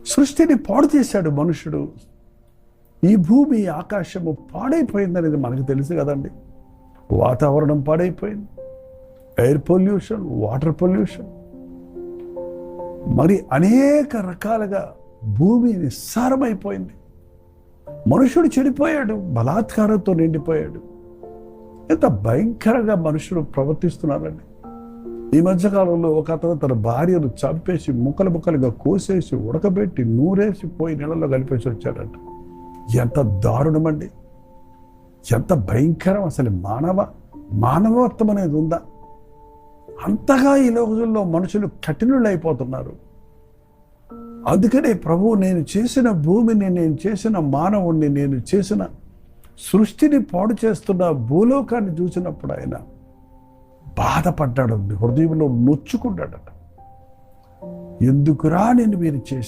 సృష్టిని పాడు చేశాడు మనుషుడు. ఈ భూమి ఆకాశము పాడైపోయిందనేది మనకు తెలుసు కదండి. వాతావరణం పాడైపోయింది, ఎయిర్ పొల్యూషన్, వాటర్ పొల్యూషన్, మరి అనేక రకాలుగా భూమి నిస్సారమైపోయింది. మనుషుడు చెడిపోయాడు, బలాత్కారంతో నిండిపోయాడు. ఎంత భయంకరంగా మనుషులు ప్రవర్తిస్తున్నారండి. ఈ మధ్యకాలంలో ఒక అతను తన భార్యను చంపేసి ముక్కలు ముక్కలుగా కోసేసి ఉడకబెట్టి నూరేసి పోయి నీళ్ళలో కలిపేసి వచ్చాడంట. ఎంత దారుణమండి, ఎంత భయంకరం! అసలు మానవత్వం అనేది ఉందా? అంతగా ఈ రోజుల్లో మనుషులు కఠినులు అయిపోతున్నారు. అందుకనే ప్రభువు, నేను చేసిన భూమిని, నేను చేసిన మానవుణ్ణి, నేను చేసిన సృష్టిని పాడు చేస్తున్న భూలోకాన్ని చూసినప్పుడు ఆయన బాధపడ్డాడు, హృదయంలో నొచ్చుకున్నాడట. ఎందుకురా నేను మీరు చేసి